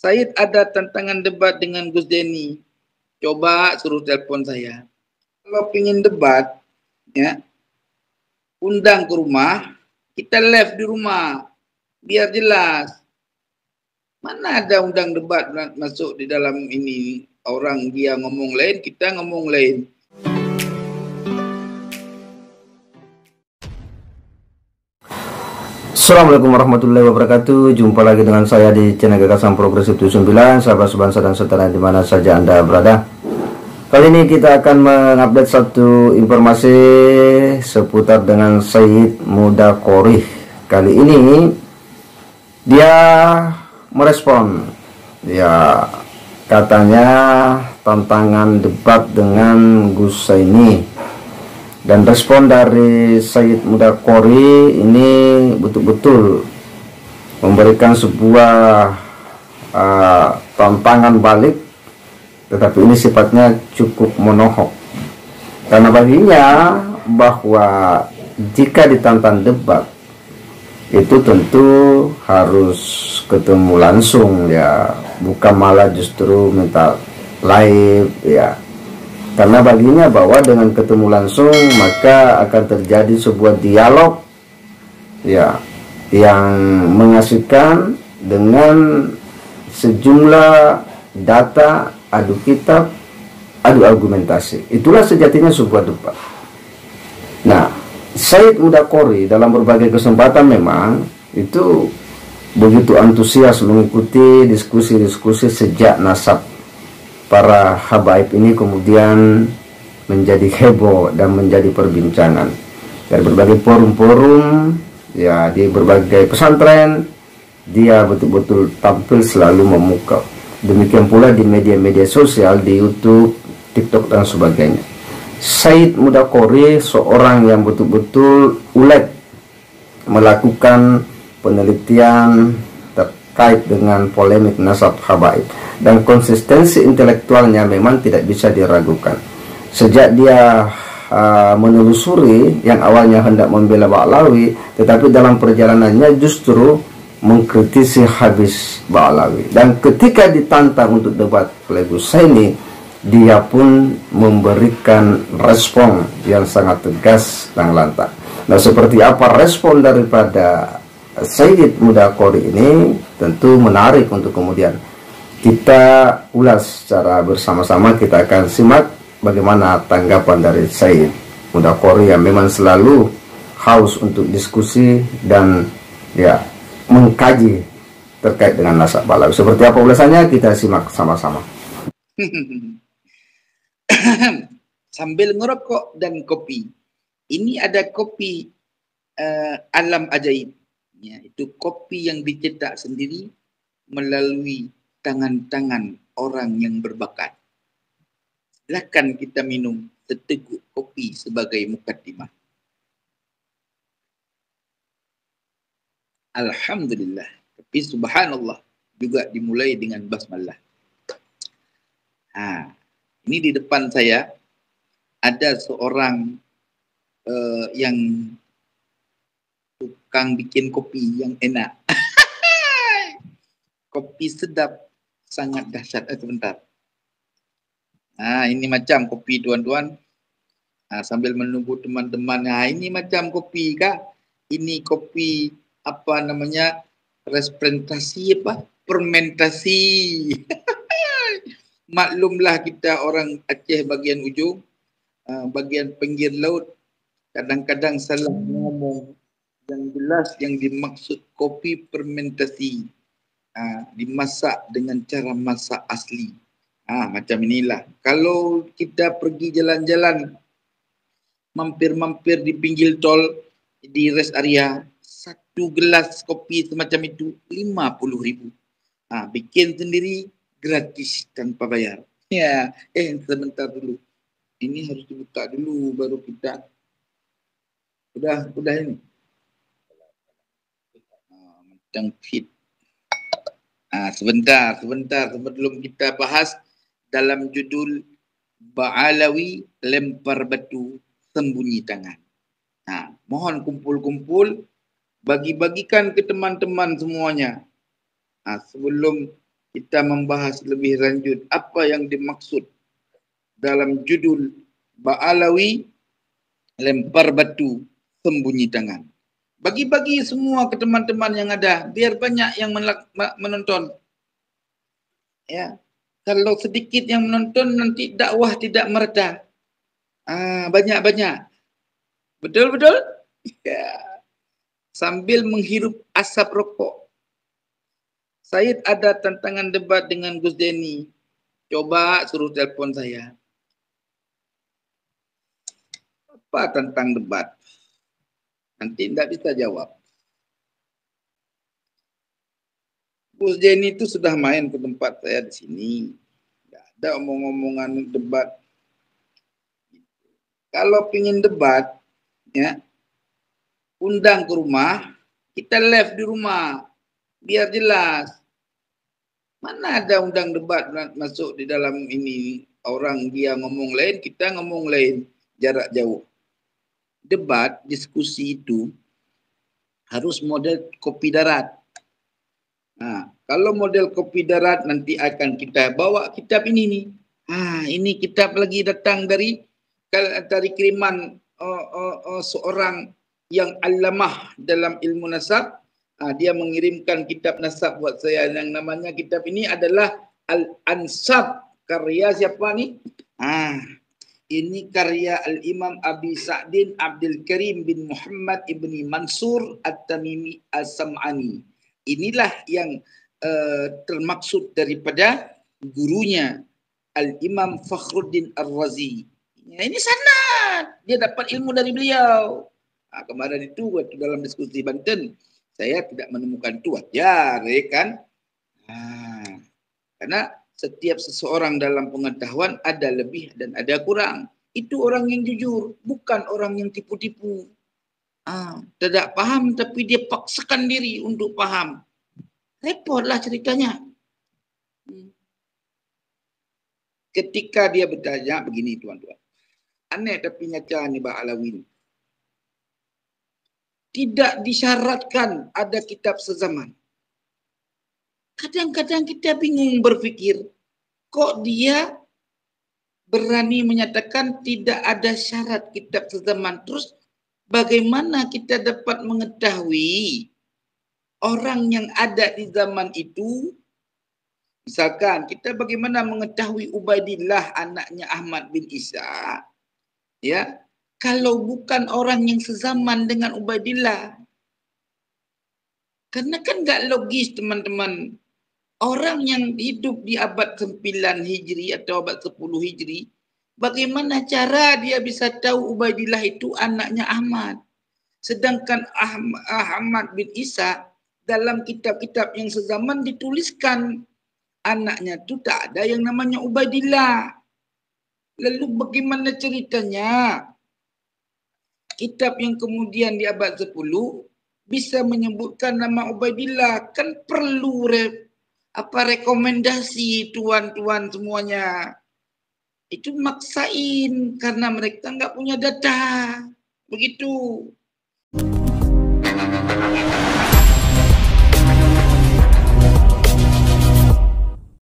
Said ada tantangan debat dengan Gus Denny. Coba suruh telepon saya. Kalau pingin debat, ya, undang ke rumah, kita live di rumah, biar jelas. Mana ada undang debat masuk di dalam ini, orang dia ngomong lain, kita ngomong lain. Assalamualaikum warahmatullahi wabarakatuh. Jumpa lagi dengan saya di channel Gagasan Progresif 79, sahabat sebangsa dan setanah di mana saja Anda berada. Kali ini kita akan mengupdate satu informasi seputar dengan Said Mudakori. Kali ini dia merespon, ya, katanya tantangan debat dengan Gus Saini. Dan respon dari Said Mudakori ini betul-betul memberikan sebuah tantangan balik, tetapi ini sifatnya cukup menohok. Karena baginya bahwa jika ditantang debat itu tentu harus ketemu langsung, ya, bukan malah justru minta live, ya. Karena baginya bahwa dengan ketemu langsung maka akan terjadi sebuah dialog, ya, yang mengasihkan dengan sejumlah data, adu kitab, adu argumentasi. Itulah sejatinya sebuah debat. Nah, Said Mudakori dalam berbagai kesempatan memang itu begitu antusias mengikuti diskusi-diskusi sejak nasab para habaib ini kemudian menjadi heboh dan menjadi perbincangan dari berbagai forum-forum, ya, di berbagai pesantren. Dia betul-betul tampil selalu memuka. Demikian pula di media-media sosial, di YouTube, TikTok dan sebagainya. Said Mudakori seorang yang betul-betul ulet melakukan penelitian terkait dengan polemik nasab habaib, dan konsistensi intelektualnya memang tidak bisa diragukan. Sejak dia menelusuri yang awalnya hendak membela Ba'alawi, tetapi dalam perjalanannya justru mengkritisi habis Ba'alawi. Dan ketika ditantang untuk debat oleh Gus Saini, dia pun memberikan respon yang sangat tegas dan lantang. Nah, seperti apa respon daripada Said Mudakori ini tentu menarik untuk kemudian kita ulas secara bersama-sama. Kita akan simak bagaimana tanggapan dari Said Mudakori yang memang selalu haus untuk diskusi dan, ya, mengkaji terkait dengan nasab Ba'alawi. Seperti apa ulasannya, kita simak sama-sama. Sambil ngerokok dan kopi. Ini ada kopi Alam Ajaib. Ya, itu kopi yang dicetak sendiri melalui tangan-tangan orang yang berbakat. Silakan kita minum seteguk kopi sebagai mukaddimah. Alhamdulillah. Tapi subhanallah juga dimulai dengan basmalah. Ini di depan saya ada seorang yang tukang bikin kopi yang enak. Kopi sedap, sangat dahsyat. Sebentar. Ini macam kopi tuan-tuan. Sambil menunggu teman-teman. Ini macam kopi kah? Ini kopi apa namanya? Fermentasi apa? Fermentasi. Maklumlah kita orang Aceh bagian ujung, bagian pinggir laut, kadang-kadang salah ngomong. Yang jelas yang dimaksud kopi fermentasi, dimasak dengan cara masak asli. Macam inilah. Kalau kita pergi jalan-jalan, mampir-mampir di pinggir tol, di rest area, satu gelas kopi semacam itu 50.000. Bikin sendiri gratis tanpa bayar. Ya, sebentar dulu. Ini harus dibuka dulu baru kita. Udah ini. Macam fit. Sebentar sebelum kita bahas dalam judul Ba'alawi lempar batu sembunyi tangan. Mohon kumpul-kumpul, bagi-bagikan ke teman-teman semuanya. Sebelum kita membahas lebih lanjut apa yang dimaksud dalam judul Ba'alawi lempar batu sembunyi tangan. Bagi-bagi semua ke teman-teman yang ada, biar banyak yang menonton. Ya, kalau sedikit yang menonton nanti dakwah tidak mereda. Banyak-banyak. Betul-betul? Ya. Sambil menghirup asap rokok. Syed ada tantangan debat dengan Gus Denny. Coba suruh telepon saya. Apa tentang debat? Nanti tidak bisa jawab. Gus Denny itu sudah main ke tempat saya di sini. Tidak ada omong-omongan debat. Kalau pingin debat, ya, undang ke rumah, kita live di rumah, biar jelas. Mana ada undang debat masuk di dalam ini, orang dia ngomong lain, kita ngomong lain, jarak jauh. Debat, diskusi itu harus model kopi darat. Nah, kalau model kopi darat nanti akan kita bawa kitab ini nih. Ini kitab lagi datang dari kiriman seorang yang alamah dalam ilmu nasab. Dia mengirimkan kitab nasab buat saya yang namanya kitab ini adalah Al-Ansab, karya siapa nih? Ini karya Al-Imam Abi Sa'din Abdul Karim bin Muhammad ibni Mansur At-Tamimi As-Sam'ani. Inilah yang termaksud daripada gurunya Al-Imam Fakhruddin Ar-Razi. Ini sanad, dia dapat ilmu dari beliau. Kemarin itu waktu dalam diskusi Banten, saya tidak menemukan itu wajar, ya kan? Karena setiap seseorang dalam pengetahuan ada lebih dan ada kurang. Itu orang yang jujur, bukan orang yang tipu-tipu. Tidak paham tapi dia paksakan diri untuk paham. Repotlah ceritanya. Ketika dia bertanya begini tuan-tuan. Aneh tapi nyata nih Ba'alawi. Tidak disyaratkan ada kitab sezaman. Kadang-kadang kita bingung berpikir, kok dia berani menyatakan tidak ada syarat kitab sezaman. Terus bagaimana kita dapat mengetahui orang yang ada di zaman itu? Misalkan kita bagaimana mengetahui Ubaidillah anaknya Ahmad bin Isa? Ya, kalau bukan orang yang sezaman dengan Ubaidillah. Karena kan enggak logis teman-teman. Orang yang hidup di abad 9 Hijri atau abad 10 Hijri, bagaimana cara dia bisa tahu Ubaidillah itu anaknya Ahmad? Sedangkan Ahmad bin Isa dalam kitab-kitab yang sezaman dituliskan anaknya itu tak ada yang namanya Ubaidillah. Lalu bagaimana ceritanya? Kitab yang kemudian di abad 10 bisa menyebutkan nama Ubaidillah. Kan perlu rekomendasi tuan-tuan semuanya. Itu maksain karena mereka enggak punya data. Begitu.